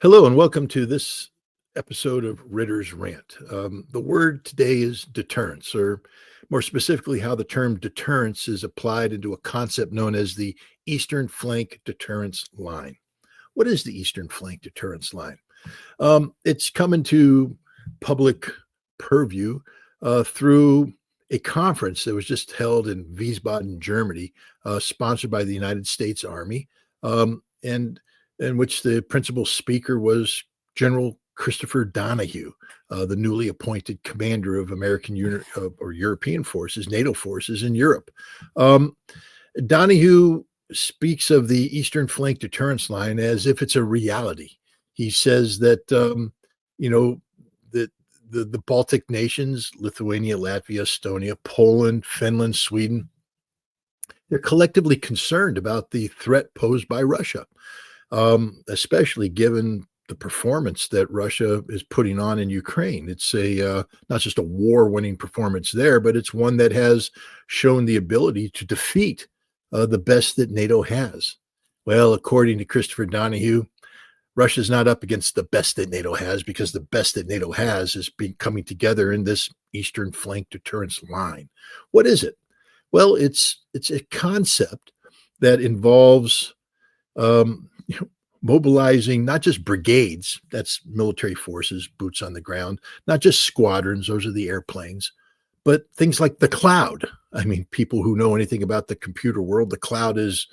Hello, and welcome to this episode of Ritter's Rant. The word today is deterrence, or more specifically, how the term deterrence is applied into a concept known as the Eastern Flank Deterrence Line. What is the Eastern Flank Deterrence Line? It's come into public purview through a conference that was just held in Wiesbaden, Germany, sponsored by the United States Army. And in which the principal speaker was General Christopher Donahue, the newly appointed commander of or European forces, NATO forces in Europe. Um, Donahue speaks of the Eastern Flank Deterrence Line as if it's a reality. He says that you know that the Baltic nations, Lithuania, Latvia, Estonia, Poland, Finland, Sweden, they're collectively concerned about the threat posed by Russia, especially given the performance that Russia is putting on in Ukraine. It's a not just a war-winning performance there, but it's one that has shown the ability to defeat the best that NATO has. Well, according to Christopher Donahue, Russia's not up against the best that NATO has, because the best that NATO has is coming together in this Eastern Flank Deterrence Line. What is it? Well, it's a concept that involves mobilizing not just brigades, that's military forces, boots on the ground, not just squadrons, those are the airplanes, but things like the cloud. I mean, people who know anything about the computer world, the cloud is,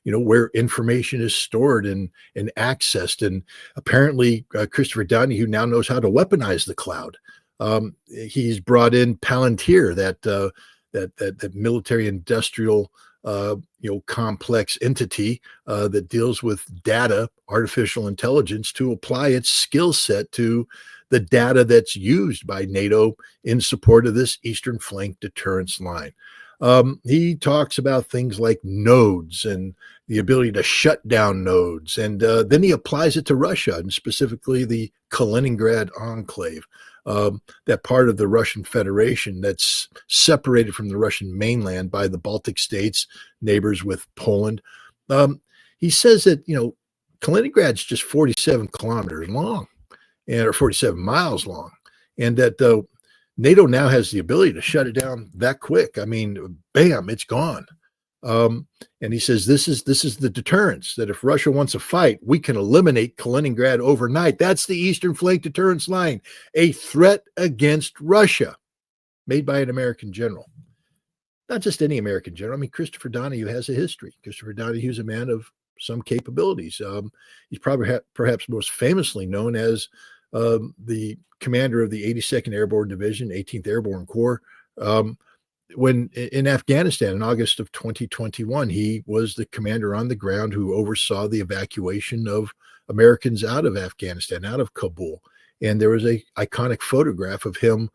where information is stored and accessed. And apparently, Christopher Donahue now knows how to weaponize the cloud. He's brought in Palantir, that military industrial complex entity that deals with data, artificial intelligence, to apply its skill set to the data that's used by NATO in support of this Eastern Flank Deterrence Line. He talks about things like nodes and the ability to shut down nodes. And then he applies it to Russia, and specifically the Kaliningrad enclave, that part of the Russian Federation that's separated from the Russian mainland by the Baltic states, neighbors with Poland. He says that, Kaliningrad's just 47 kilometers long, or 47 miles long, and that NATO now has the ability to shut it down that quick. I mean, bam, it's gone. And he says this is the deterrence, that if Russia wants a fight, we can eliminate Kaliningrad overnight. That's the Eastern Flank Deterrence Line, a threat against Russia, made by an American general. Not just any American general. I mean, Christopher Donahue has a history. Christopher Donahue is a man of some capabilities. He's probably perhaps most famously known as the commander of the 82nd Airborne Division, 18th Airborne Corps. When in Afghanistan in August of 2021, he was the commander on the ground who oversaw the evacuation of Americans out of Afghanistan, out of Kabul. And there was a iconic photograph of him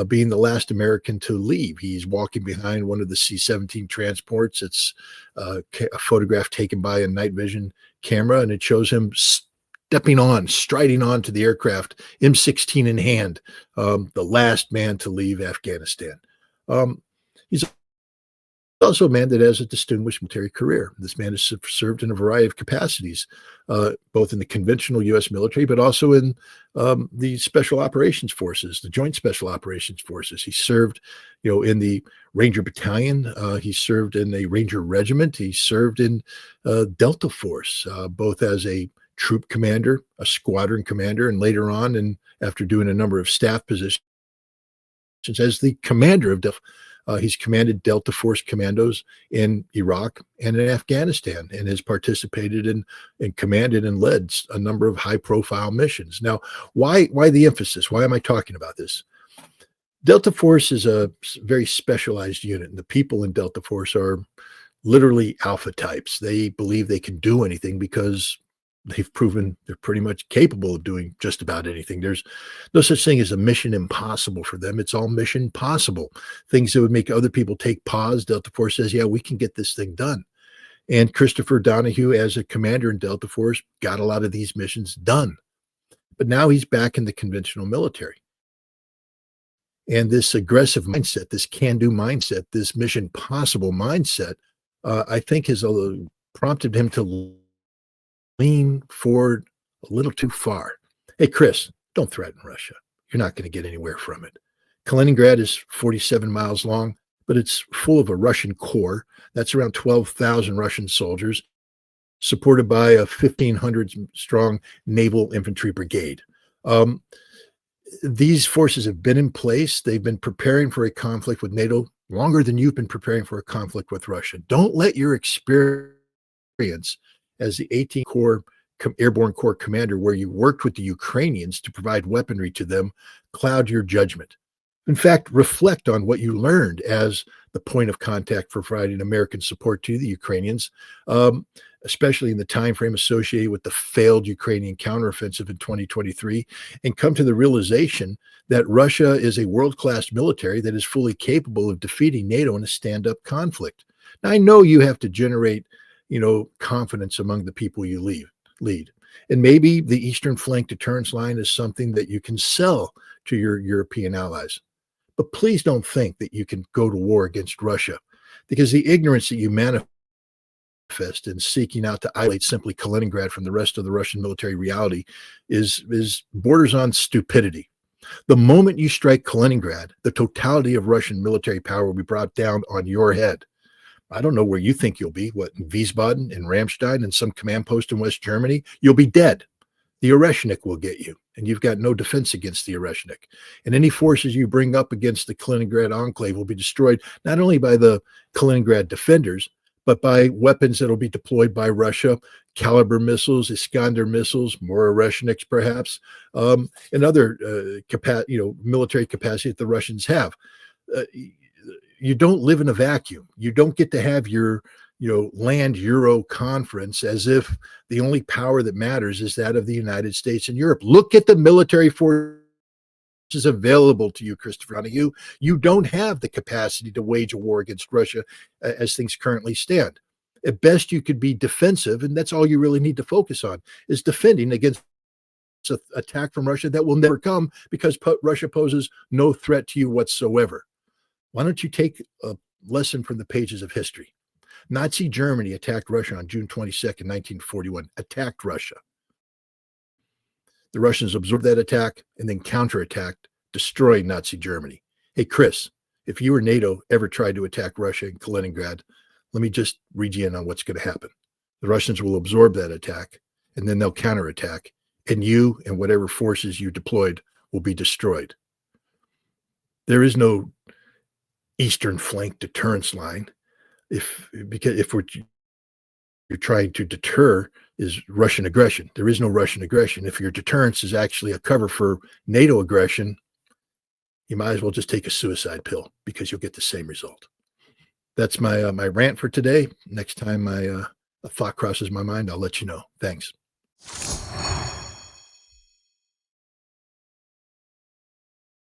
being the last American to leave. He's walking behind one of the C-17 transports. It's a photograph taken by a night vision camera, and it shows him striding on to the aircraft, M16 in hand, the last man to leave Afghanistan. He's also a man that has a distinguished military career. This man has served in a variety of capacities, both in the conventional U.S. military, but also in the Special Operations Forces, the Joint Special Operations Forces. He served, in the Ranger Battalion. He served in a Ranger Regiment. He served in Delta Force, both as a troop commander, a squadron commander, and later on, and after doing a number of staff positions, as the commander of he's commanded Delta Force commandos in Iraq and in Afghanistan, and has participated in and commanded and led a number of high-profile missions. Now, why the emphasis? Why am I talking about this? Delta Force is a very specialized unit, and the people in Delta Force are literally alpha types. They believe they can do anything because they've proven they're pretty much capable of doing just about anything. There's no such thing as a mission impossible for them. It's all mission possible. Things that would make other people take pause, Delta Force says, yeah, we can get this thing done. And Christopher Donahue, as a commander in Delta Force, got a lot of these missions done. But now he's back in the conventional military. And this aggressive mindset, this can-do mindset, this mission possible mindset, I think has prompted him to lean forward a little too far. Hey, Chris, don't threaten Russia. You're not going to get anywhere from it. Kaliningrad is 47 miles long, but it's full of a Russian core. That's around 12,000 Russian soldiers, supported by a 1,500 strong naval infantry brigade. Um, these forces have been in place. They've been preparing for a conflict with NATO longer than you've been preparing for a conflict with Russia. Don't let your experience as the 18th Corps Airborne Corps commander, where you worked with the Ukrainians to provide weaponry to them, cloud your judgment. In fact, reflect on what you learned as the point of contact for providing American support to the Ukrainians, especially in the time frame associated with the failed Ukrainian counteroffensive in 2023, and come to the realization that Russia is a world-class military that is fully capable of defeating NATO in a stand-up conflict. Now, I know you have to generate, confidence among the people you lead. And maybe the Eastern Flank Deterrence Line is something that you can sell to your European allies. But please don't think that you can go to war against Russia, because the ignorance that you manifest in seeking out to isolate simply Kaliningrad from the rest of the Russian military reality is borders on stupidity. The moment you strike Kaliningrad, the totality of Russian military power will be brought down on your head. I don't know where you think you'll be, what, in Wiesbaden, in Ramstein, in some command post in West Germany? You'll be dead. The Oreshnik will get you, and you've got no defense against the Oreshnik. And any forces you bring up against the Kaliningrad enclave will be destroyed not only by the Kaliningrad defenders, but by weapons that will be deployed by Russia, Caliber missiles, Iskander missiles, more Oreshniks perhaps, and other military capacity that the Russians have. You don't live in a vacuum. You don't get to have your land Euro conference as if the only power that matters is that of the United States and Europe. Look at the military forces available to you, Christopher Donahue. You don't have the capacity to wage a war against Russia as things currently stand. At best, you could be defensive, and that's all you really need to focus on, is defending against an attack from Russia that will never come, because Russia poses no threat to you whatsoever. Why don't you take a lesson from the pages of history? Nazi Germany attacked Russia on June 22nd, 1941, attacked Russia. The Russians absorbed that attack and then counterattacked, destroying Nazi Germany. Hey, Chris, if you or NATO ever tried to attack Russia in Kaliningrad, let me just read you in on what's going to happen. The Russians will absorb that attack, and then they'll counterattack, and you and whatever forces you deployed will be destroyed. There is no Eastern Flank Deterrence Line. Because if you're trying to deter is Russian aggression. There is no Russian aggression. If your deterrence is actually a cover for NATO aggression, you might as well just take a suicide pill, because you'll get the same result. That's my rant for today. Next time a thought crosses my mind, I'll let you know. Thanks.